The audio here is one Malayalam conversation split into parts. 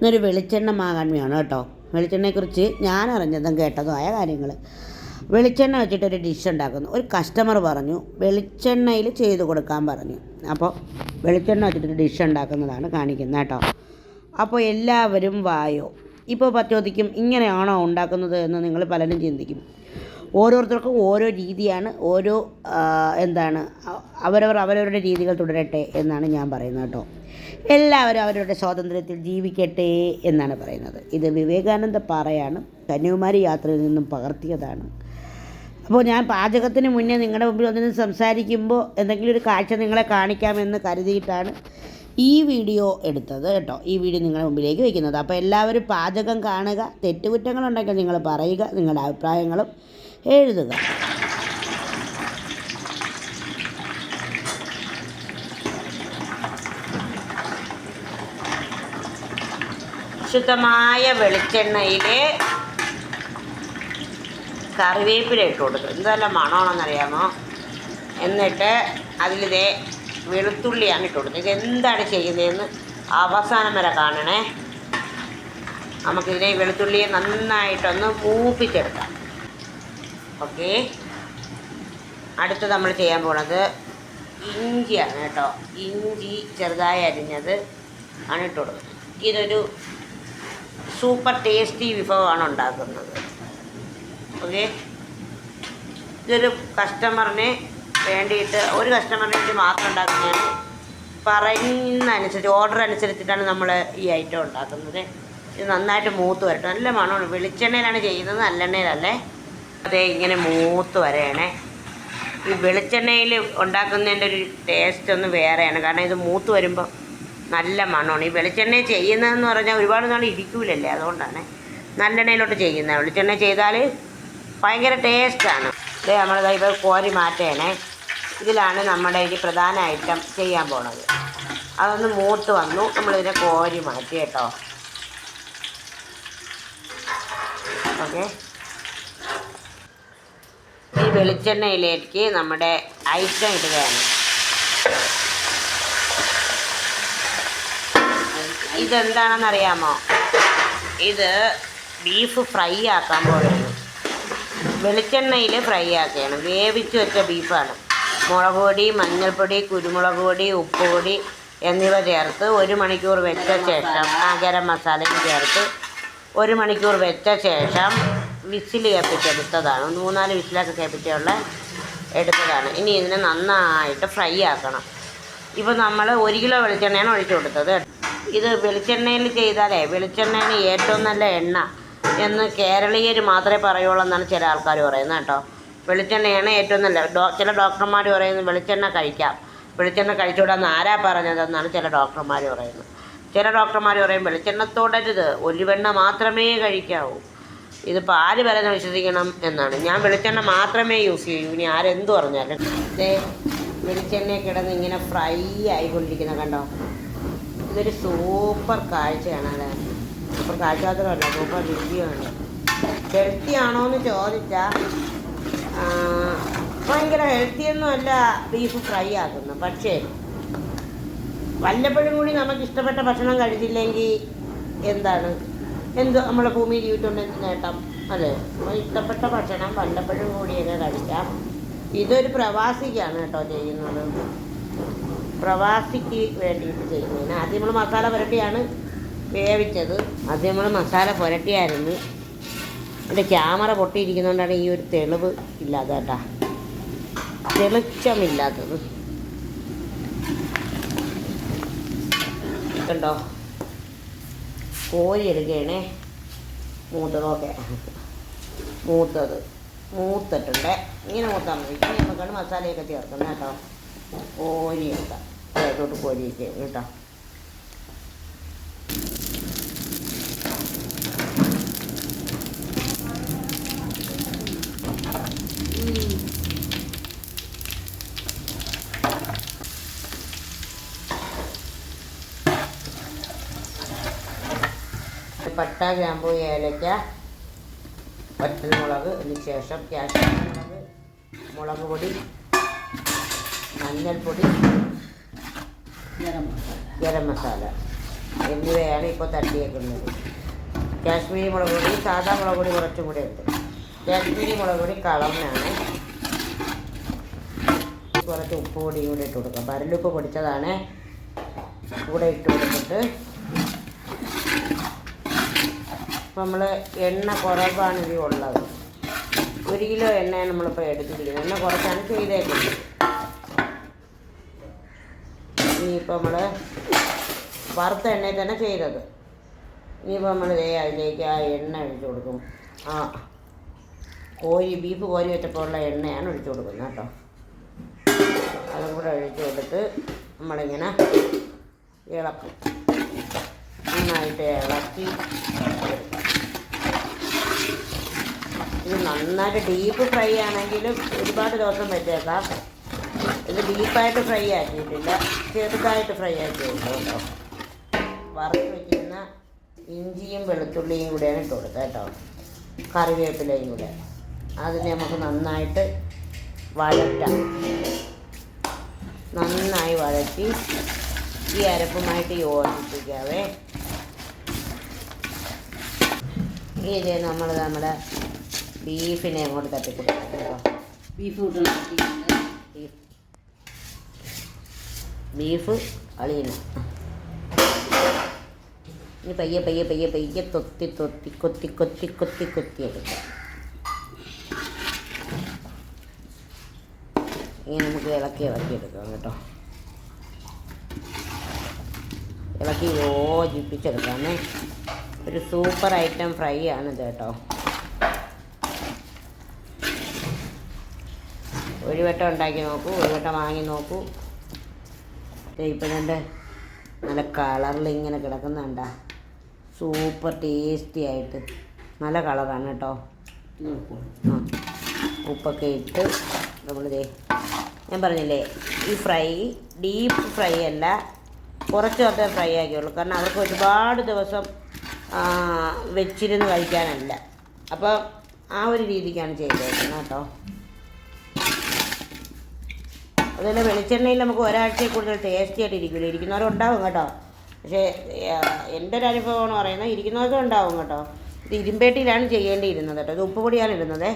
ഇന്നൊരു വെളിച്ചെണ്ണ മാഹാത്മ്യമാണ് കേട്ടോ. വെളിച്ചെണ്ണയെക്കുറിച്ച് ഞാൻ അറിഞ്ഞതും കേട്ടതുമായ കാര്യങ്ങൾ. വെളിച്ചെണ്ണ വെച്ചിട്ടൊരു ഡിഷ് ഉണ്ടാക്കുന്നു. ഒരു കസ്റ്റമർ പറഞ്ഞു വെളിച്ചെണ്ണയിൽ ചെയ്ത് കൊടുക്കാൻ പറഞ്ഞു. അപ്പോൾ വെളിച്ചെണ്ണ വെച്ചിട്ടൊരു ഡിഷ് ഉണ്ടാക്കുന്നതാണ് കാണിക്കുന്നത് കേട്ടോ. അപ്പോൾ എല്ലാവരും വായോ. ഇപ്പോൾ ചോദിക്കും ഇങ്ങനെയാണോ ഉണ്ടാക്കുന്നത് എന്ന് നിങ്ങൾ പലരും ചിന്തിക്കും. ഓരോരുത്തർക്കും ഓരോ രീതിയാണ്, അവരവരുടെ രീതികൾ തുടരട്ടെ എന്നാണ് ഞാൻ പറയുന്നത് കേട്ടോ. എല്ലാവരും അവരുടെ സ്വാതന്ത്ര്യത്തിൽ ജീവിക്കട്ടെ എന്നാണ് പറയുന്നത്. ഇത് വിവേകാനന്ദ പാറയാണ്, കന്യാകുമാരി യാത്രയിൽ നിന്നും പകർത്തിയതാണ്. അപ്പോൾ ഞാൻ പാചകത്തിന് മുന്നേ നിങ്ങളുടെ മുമ്പിൽ ഒന്നിനും സംസാരിക്കുമ്പോൾ എന്തെങ്കിലും ഒരു കാഴ്ച നിങ്ങളെ കാണിക്കാമെന്ന് കരുതിയിട്ടാണ് ഈ വീഡിയോ എടുത്തത് കേട്ടോ. ഈ വീഡിയോ നിങ്ങളുടെ മുമ്പിലേക്ക് വയ്ക്കുന്നത്. അപ്പോൾ എല്ലാവരും പാചകം കാണുക, തെറ്റുകുറ്റങ്ങളുണ്ടെങ്കിൽ നിങ്ങൾ പറയുക, നിങ്ങളുടെ അഭിപ്രായങ്ങളും എഴുതുക. ശുദ്ധമായ വെളിച്ചെണ്ണയിൽ കറിവേപ്പില ഇട്ട് കൊടുക്കും. എന്തെല്ലാം മണമാണെന്നറിയാമോ? എന്നിട്ട് അതിലിതേ വെളുത്തുള്ളിയാണ് ഇട്ട് കൊടുത്തത്. ഇതെന്താണ് ചെയ്യുന്നതെന്ന് അവസാനം വരെ കാണണേ. നമുക്കിതിനെ വെളുത്തുള്ളിയെ നന്നായിട്ടൊന്ന് മൂപ്പിച്ചെടുക്കാം. ഓക്കെ, അടുത്ത് നമ്മൾ ചെയ്യാൻ പോണത് ഇഞ്ചിയാണ് കേട്ടോ. ഇഞ്ചി ചെറുതായി അരിഞ്ഞത് ആണ് ഇട്ട് കൊടുക്കുന്നത്. ഇതൊരു സൂപ്പർ ടേസ്റ്റി വിഭവമാണ് ഉണ്ടാക്കുന്നത്. ഓക്കെ, ഇതൊരു കസ്റ്റമറിന് വേണ്ടിയിട്ട്, ഒരു കസ്റ്റമറിന് വേണ്ടി മാത്രം ഉണ്ടാക്കുന്നതാണ്. പറയുന്നതനുസരിച്ച്, ഓർഡർ അനുസരിച്ചിട്ടാണ് നമ്മൾ ഈ ഐറ്റം ഉണ്ടാക്കുന്നത്. ഇത് നന്നായിട്ട് മൂത്ത് വരട്ടെ. നല്ല മണമാണ്. വെളിച്ചെണ്ണയിലാണ് ചെയ്യുന്നത്, നല്ലെണ്ണയിലല്ലേ. അതേ ഇങ്ങനെ മൂത്ത് വരയണേ. ഈ വെളിച്ചെണ്ണയിൽ ഉണ്ടാക്കുന്നതിൻ്റെ ഒരു ടേസ്റ്റ് ഒന്ന് വേറെയാണ്. കാരണം ഇത് മൂത്ത് വരുമ്പോൾ നല്ല മണമാണ്. ഈ വെളിച്ചെണ്ണ ചെയ്യുന്നതെന്ന് പറഞ്ഞാൽ ഒരുപാട് നാൾ ഇരിക്കൂലല്ലേ, അതുകൊണ്ടാണ് നല്ലെണ്ണയിലോട്ട് ചെയ്യുന്നത്. വെളിച്ചെണ്ണ ചെയ്താൽ ഭയങ്കര ടേസ്റ്റാണ്. ഇത് നമ്മളിത് ഇപ്പോൾ കോരി മാറ്റണേ. ഇതിലാണ് നമ്മുടെ ഈ പ്രധാന ഐറ്റം ചെയ്യാൻ പോണത്. അതൊന്ന് മൂത്ത് വന്നു, നമ്മളിതിനെ കോരി മാറ്റി കേട്ടോ. ഓക്കെ, ഈ വെളിച്ചെണ്ണയിലേക്ക് നമ്മുടെ ഐറ്റം ഇടുകയാണ്. ഇതെന്താണെന്നറിയാമോ? ഇത് ബീഫ് ഫ്രൈ ആക്കാൻ പോവുകയാണ്. വെളിച്ചെണ്ണയിൽ ഫ്രൈ ആക്കുകയാണ്. വേവിച്ച് വെച്ച ബീഫാണ്. മുളക് പൊടി, മഞ്ഞൾപ്പൊടി, കുരുമുളക് പൊടി, ഉപ്പ് പൊടി എന്നിവ ചേർത്ത് 1 മണിക്കൂർ വെച്ച ശേഷം, ഗരം മസാലയും ചേർത്ത് 1 മണിക്കൂർ വെച്ച ശേഷം വിസിൽ കേൾപ്പിച്ചെടുത്തതാണ്. 3-4 വിസിലൊക്കെ കേൾപ്പിച്ചുള്ള എടുത്തതാണ്. ഇനി ഇതിനെ നന്നായിട്ട് ഫ്രൈ ആക്കണം. ഇപ്പോൾ നമ്മൾ 1 കിലോ വെളിച്ചെണ്ണയാണ് ഒഴിച്ചു കൊടുത്തത്. ഇത് വെളിച്ചെണ്ണയിൽ ചെയ്താലേ വെളിച്ചെണ്ണയാണ് ഏറ്റവും നല്ല എണ്ണ എന്ന് കേരളീയർ മാത്രമേ പറയുള്ളൂ എന്നാണ് ചില ആൾക്കാർ പറയുന്നത് കേട്ടോ. വെളിച്ചെണ്ണയാണ് ഏറ്റവും നല്ല. ചില ഡോക്ടർമാർ പറയുന്നത് വെളിച്ചെണ്ണ കഴിക്കാം, വെളിച്ചെണ്ണ കഴിച്ചുകൂടാന്ന് ആരാ പറഞ്ഞതെന്നാണ് ചില ഡോക്ടർമാർ പറയുന്നത്. ചില ഡോക്ടർമാർ പറയും വെളിച്ചെണ്ണ തൊടരുത്, ഒലിവെണ്ണ മാത്രമേ കഴിക്കാവൂ. ഇതിപ്പോൾ ആര് പറയുന്നത് വിശ്വസിക്കണം എന്നാണ്. ഞാൻ വെളിച്ചെണ്ണ മാത്രമേ യൂസ് ചെയ്യൂ. ഇനി ആരെന്തു പറഞ്ഞാലും. വെളിച്ചെണ്ണ കിടന്ന് ഇങ്ങനെ ഫ്രൈ ആയിക്കൊണ്ടിരിക്കുന്ന കണ്ടോ. ഇതൊരു സൂപ്പർ കാഴ്ചയാണ്. അല്ലേ, സൂപ്പർ കാഴ്ച മാത്രമല്ല, സൂപ്പർ രുചിയാണ്. ഹെൽത്തി ആണോ എന്ന് ചോദിച്ചാൽ ഭയങ്കര ഹെൽത്തിയൊന്നും അല്ല ബീഫ് ഫ്രൈ ആക്കുന്നത്. പക്ഷേ വല്ലപ്പോഴും കൂടി നമുക്ക് ഇഷ്ടപ്പെട്ട ഭക്ഷണം കഴിച്ചില്ലെങ്കിൽ നമ്മളെ ഭൂമിയിൽ ജീവിച്ചുകൊണ്ട് നേട്ടം? അല്ലേ, ഇഷ്ടപ്പെട്ട ഭക്ഷണം വല്ലപ്പോഴും കൂടിയൊക്കെ കഴിക്കാം. ഇതൊരു പ്രവാസിക്കാണ് കേട്ടോ ചെയ്യുന്നത്. പ്രവാസിക്ക് വേണ്ടിയിട്ട് ചെയ്യുന്നതിന് ആദ്യം നമ്മൾ മസാല പുരട്ടിയാണ് വേവിച്ചത്. ആദ്യം നമ്മൾ മസാല പുരട്ടിയായിരുന്നു. എൻ്റെ ക്യാമറ പൊട്ടിയിരിക്കുന്നതുകൊണ്ടാണ് ഈ ഒരു തെളിവ് ഇല്ലാതെ കേട്ടാ, തെളിച്ചമില്ലാത്തത് കണ്ടോ. കോരി എടുക്കുകയാണേ. മൂത്തതൊക്കെ മൂത്തിട്ടുണ്ട്. ഇങ്ങനെ മൂത്താൽ മതി. ഇനി നമുക്കാണ് മസാലയൊക്കെ ചേർക്കുന്നത് കേട്ടോ. കോരി എടുക്കാം, അതിലോട്ട് കോരിയൊക്കെ കേട്ടോ. പട്ട, ഗ്രാമ്പൂ, ഏലക്ക, വറ്റൽമുളക്, അതിന് ശേഷം കാശ്മീരി മുളക്, മുളക് പൊടി, മഞ്ഞൾപ്പൊടി, ഗരം മസാല. എന്നിവയാണ് ഇപ്പോൾ തട്ടിയേക്കുന്നത്. കാശ്മീരി മുളക് പൊടി, സാധാ മുളക് പൊടി കുറച്ചും കൂടെ ഉണ്ട്. കാശ്മീരി മുളക് പൊടി കളറിനാണ്. കുറച്ച് ഉപ്പ് പൊടിയും കൂടെ ഇട്ട് കൊടുക്കാം. പരലുപ്പ് പൊടിച്ചതാണ് കൂടെ ഇട്ട് കൊടുത്തിട്ട് നമ്മൾ എണ്ണ കുറവാണ് ഇതിൽ ഉള്ളത്. 1 കിലോ എണ്ണയാണ് നമ്മളിപ്പോൾ എടുത്തിരിക്കുന്നത്. എണ്ണ കുറച്ചാണ് ചെയ്തേക്കുന്നത്. ഇനിയിപ്പോൾ നമ്മൾ വറുത്ത എണ്ണയിൽ തന്നെ ചെയ്തത്. ഇനിയിപ്പോൾ നമ്മൾ അതിലേക്ക് ആ എണ്ണ ഒഴിച്ച് കൊടുക്കും. ആ ബീഫ് കോരി വെച്ചപ്പോൾ ഉള്ള എണ്ണയാണ് ഒഴിച്ച് കൊടുക്കുന്നത് കേട്ടോ. അതും കൂടെ ഒഴിച്ച് കൊടുത്ത് നമ്മളിങ്ങനെ ഇളക്കും. നന്നായിട്ട് ഇളക്കി ഇത് നന്നായിട്ട് ഡീപ്പ് ഫ്രൈ ആണെങ്കിലും ഒരുപാട് ദിവസം വെച്ചേക്കാം. ഇത് ഡീപ്പായിട്ട് ഫ്രൈ ആക്കിയിട്ടില്ല, ചെറുതായിട്ട് ഫ്രൈ ആക്കിയിട്ടുണ്ട് കേട്ടോ. വറുത്ത് വെച്ചിരുന്ന ഇഞ്ചിയും വെളുത്തുള്ളിയും കൂടെയാണ് ഇട്ട് കൊടുത്തത് കേട്ടോ. കറിവേപ്പിലയും കൂടെ. അതിനെ നമുക്ക് നന്നായിട്ട് വഴറ്റാം. നന്നായി വഴറ്റി ഈ അരപ്പുമായിട്ട് യോജിപ്പിക്കാവേ. ഇത് നമ്മൾ നമ്മുടെ ബീഫിനെ അങ്ങോട്ട് തട്ടിക്കൊടുക്കാം കേട്ടോ. ബീഫ് അളിയന ഇനി പയ്യെ പയ്യെ പയ്യെ പയ്യെ കൊത്തി എടുക്കാം. ഇങ്ങനെ നമുക്ക് ഇളക്കി എടുക്കാം കേട്ടോ. ഇളക്കി യോജിപ്പിച്ചെടുക്കാമേ. ഒരു സൂപ്പർ ഐറ്റം ഫ്രൈ ആണിത് കേട്ടോ. ഒരു വട്ടം ഉണ്ടാക്കി നോക്കൂ, ഒരു വട്ടം വാങ്ങി നോക്കൂ. ഇപ്പം നല്ല കളറിൽ ഇങ്ങനെ കിടക്കുന്നുണ്ട. സൂപ്പർ ടേസ്റ്റി ആയിട്ട് നല്ല കളറാണ് കേട്ടോ. ഉപ്പൊക്കെ ഇട്ട് ഞാൻ പറഞ്ഞില്ലേ, ഈ ഫ്രൈ ഡീപ്പ് ഫ്രൈ അല്ല, കുറച്ച് മാത്രമേ ഫ്രൈ ആക്കിയുള്ളൂ. കാരണം അവർക്ക് ഒരുപാട് ദിവസം വെച്ചിരുന്ന് കഴിക്കാനല്ല. അപ്പോൾ ആ ഒരു രീതിക്കാണ് ചെയ്തേക്കുന്നത് കേട്ടോ. അതുപോലെ വെളിച്ചെണ്ണയിൽ നമുക്ക് ഒരാഴ്ചയിൽ കൂടുതൽ ടേസ്റ്റി ആയിട്ട് ഇരിക്കില്ല. ഇരിക്കുന്നവരുണ്ടാവും കേട്ടോ. പക്ഷേ എൻ്റെ ഒരു അനുഭവമാണ് പറയുന്നത്, ഇരിക്കുന്നവർക്കും ഉണ്ടാവും കേട്ടോ. ഇത് ഇരുമ്പേട്ടിയിലാണ് ചെയ്യേണ്ടിയിരുന്നത് കേട്ടോ. ഇത് ഉപ്പുപൊടിയാണ് ഇടുന്നത്.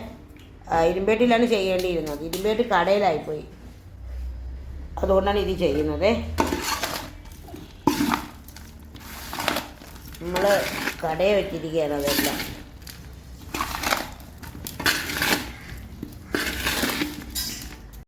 ഇരുമ്പേട്ടിയിലാണ് ചെയ്യേണ്ടിയിരുന്നത്. ഇരുമ്പേട്ടി കടയിലായിപ്പോയി, അതുകൊണ്ടാണ് ഇത് ചെയ്യുന്നത്. നമ്മൾ കടയിൽ വെച്ചിരിക്കുകയാണ് അതെല്ലാം.